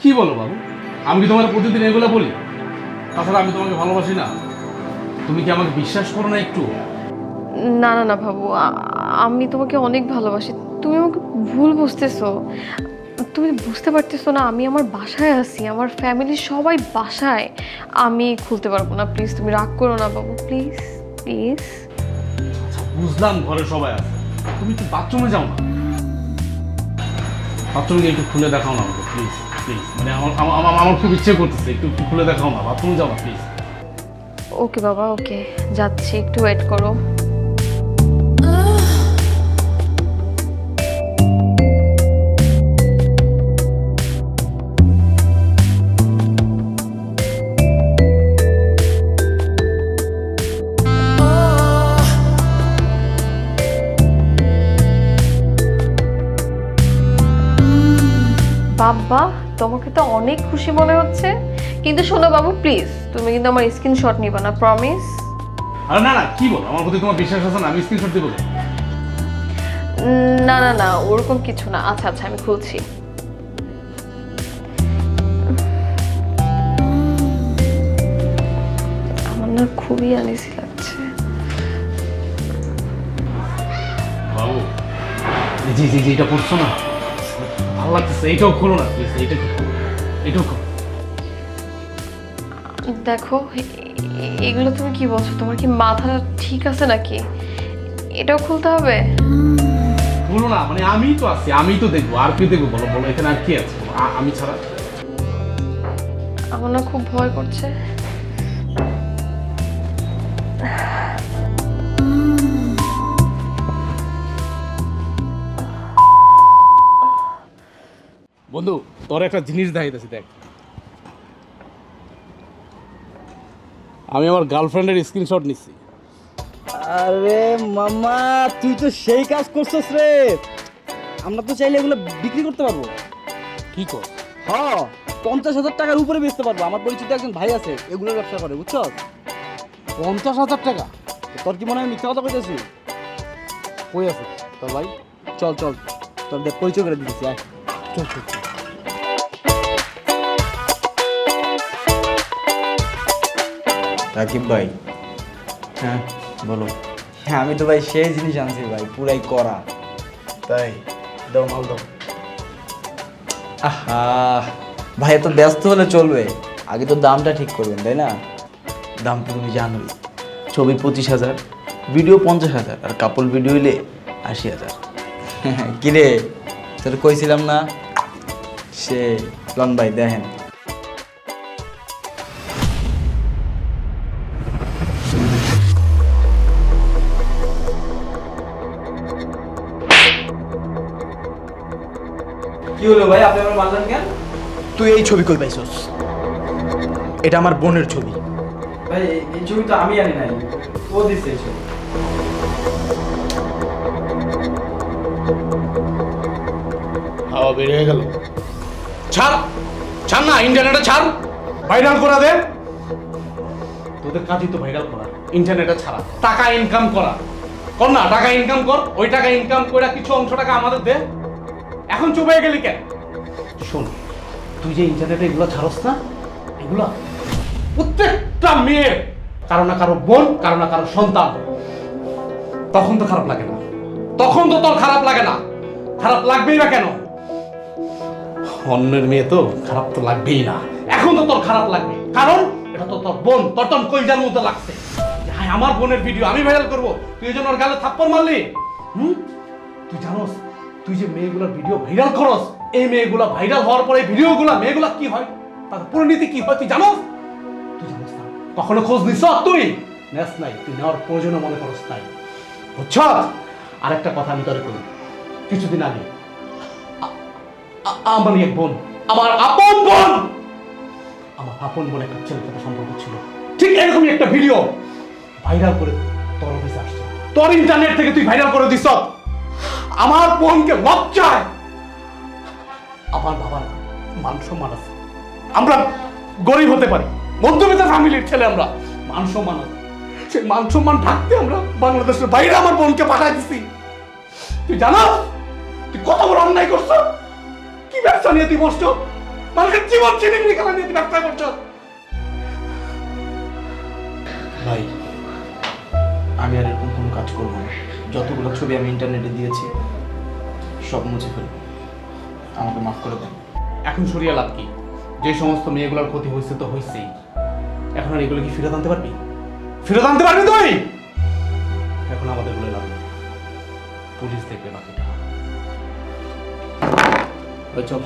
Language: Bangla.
কি বলো বাবু? আমি কি তোমার প্রতিদিন এগুলো বলি? তাছাড়া আমি তোমাকে ভালোবাসি না? তুমি কি আমাকে বিশ্বাস করো না একটু? না না না বাবু, আমি তোমাকে অনেক ভালোবাসি। তুমি আমাকে ভুল বুঝতেছো। তুমি বুঝতে পারতেছো না, আমি আমার বাসায় আছি, আমার ফ্যামিলির সবাই বাসায়। আমি খুলতে পারবো না, প্লিজ তুমি রাগ করো না বাবু, প্লিজ প্লিজ। আচ্ছা বুঝলাম ঘরে সবাই আছে, তুমি একটু বাথরুমে যাও না। বাথরুমে একটু খুলে দেখাও না আমাকে প্লিজ প্লিজ, মানে আমার আমার আমার খুব ইচ্ছে করতেছে, একটু একটু খুলে দেখাও না, বাথরুমে যাও না প্লিজ। ওকে বাবা, ওকে যাচ্ছি, একটু ওয়েট করো। বাবা, তোমাকে তো অনেক খুশি মনে হচ্ছে, কিন্তু শোনো বাবু প্লিজ, তুমি কিন্তু আমার স্ক্রিনশট নিবা না, প্রমিস। আরে না না, কি বলো, আমার প্রতি তোমার বিশ্বাস আছে না? আমি স্ক্রিনশট দেবো কেন? না না না, ওরকম কিছু না। আচ্ছা আচ্ছা, আমি খুলছি। আমার না খুবই আনইজি লাগছে। বাবু জি জি জি, এটা পড়ছো না? ভালো লাগতেছে, এইটাও খোলো না প্লিজ, এইটা কি খোলো, এটাও খোলো। দেখো, এগুলো তুমি কি বলছো? তোমার কি মাথাটা ঠিক আছে নাকি? এটাও খুলতে হবে? বলো না, মানে আমি তো আছি, আমি তো দেখবো, আর কি দেখবো বলো বলো, এখানে আর কি আছে আমি ছাড়া? আমার না খুব ভয় করছে। বন্ধু তোর একটা জিনিস দেখাইতেছি, দেখ। আমি আমার গার্লফ্রেন্ডের স্ক্রিনশট নিচ্ছি। আরে মামা, তুই তো সেই কাজ করছিস রে। আমরা তো চাইলে এগুলো বিক্রি করতে পারবো। কি কর? হ্যাঁ, 50,000 টাকার উপরে বেচতে পারবো। আমার পরিচিত একজন ভাই আছে, এগুলোর ব্যবসা করে, বুঝছো? 50,000 টাকা? তোর কি মনে হয় মিথ্যা কথা কইতেছি? কই আছে তোর ভাই? চল চল, তোর দেখ পরিচয় করে দিতেছি, আয়। চল চল চল। রাকিব ভাই। হ্যাঁ বলো। হ্যাঁ, আমি তো ভাই সেই জিনিস আনছি ভাই, পুরাই করা। তাই? দাও মাল দাও। আহা, ভাই এত ব্যস্ত হলে চলবে? আগে তো দামটা ঠিক করবেন, তাই না? দাম তো তুমি জানোই, ছবি 25,000, ভিডিও 50,000, আর কাপড় ভিডিও হইলে 80,000। কিরে, তোর কইছিলাম না? সে লন ভাই দেখেন। কি হলো ভাই, আপনি আমার মারলেন কেন? তুই এই ছবি কই পাইছস? এটা আমার বোনের ছবি। ভাই এই ছবি তো আমি আনি নাই, ও দিছে এই ছবি। হাওয়া বের হয়ে গেল। ছাড় ছাড় না, ইন্টারনেটে ছাড়, ভাইরাল করা দে। তোদের কাজই তো ভাইরাল করা, ইন্টারনেটে ছাড়া, টাকা ইনকাম করা। কর না, টাকা ইনকাম কর, ওই টাকা ইনকাম করে কিছু অংশ টাকা আমাদের দে। এখন চুপ হয়ে গেলি কেন? শোন, তুই যে ইন্টারনেটে এগুলো ছাড়স না, এগুলো প্রত্যেকটা মেয়ের কারো না কারো বোন, কারো না কারো সন্তান। তখন তো খারাপ লাগে না? তখন তো তোর খারাপ লাগে না? খারাপ লাগবেই না কেন? অন্যের মেয়ে তো খারাপ তো লাগবেই না। এখন তো তোর খারাপ লাগবে, কারণ এটা তো তোর বোন, তোর তো কইজার মধ্যে লাগছে। হ্যাঁ, আমার বোনের ভিডিও আমি ভাইরাল করবো, তুই এই জন্য ওর গালে থাপ্পড় মারলি? তুই জানোস তুই যে মেয়েগুলোর ভিডিও ভাইরাল করস, এই মেয়েগুলো ভাইরাল হওয়ার পরে ভিডিওগুলো মেয়েগুলো কি হয়, তার পরিণতি কি হয় তুই জানোস? তুই জানোস না? কখনো খোঁজ নিস? তুই নেস নাই, তুই নেওয়ার প্রয়োজনও মনে করস নাই, বুঝছ? আরেকটা কথা আমি তোরে করি, কিছুদিন আগে আমার এক বোন, আমার আপন বোন, আমার আপন বোন একটা ছেলের সাথে সম্পর্ক ছিল, ঠিক এরকমই একটা ভিডিও ভাইরাল করে তোর অফিসে আসছে, তোর ইন্টারনেট থেকে তুই ভাইরাল করে দিস। আমার বোনকে লজ্জায়, আমার বাবার মান সম্মান আছে, আমরা গরিব হতে পারি, মধ্যবিত্ত ফ্যামিলির ছেলে, আমরা মান সম্মান আছে, সেই মান সম্মান থাকতে আমরা বাংলাদেশের বাইরে আমার বোনকে পাঠাই দিছি। তুই জানাস তুই কত বড় অন্যায় করছ? কি ব্যবসা নিয়ে তুই বসছ? মানুষের জীবন ছিনিয়ে খেলা নিয়ে ব্যবসা করছো। ভাই আমি আর এরকম কোনো কাজ করবো না। যতগুলো ছবি আমি ইন্টারনেটে দিয়েছি সব মুছে ফেলবো, আমাকে মাফ করে দেন। এখন সরিয়ে লাভ কি? যে সমস্ত মেয়েগুলোর ক্ষতি হয়েছে তো হয়েছেই, এখন আর এগুলো কি ফেরত আনতে পারবি? ফেরত আনতে পারবি তুই? এখন আমাদের বলে লাভ নেই, পুলিশ দেখবে বাকিটা। ওই চল।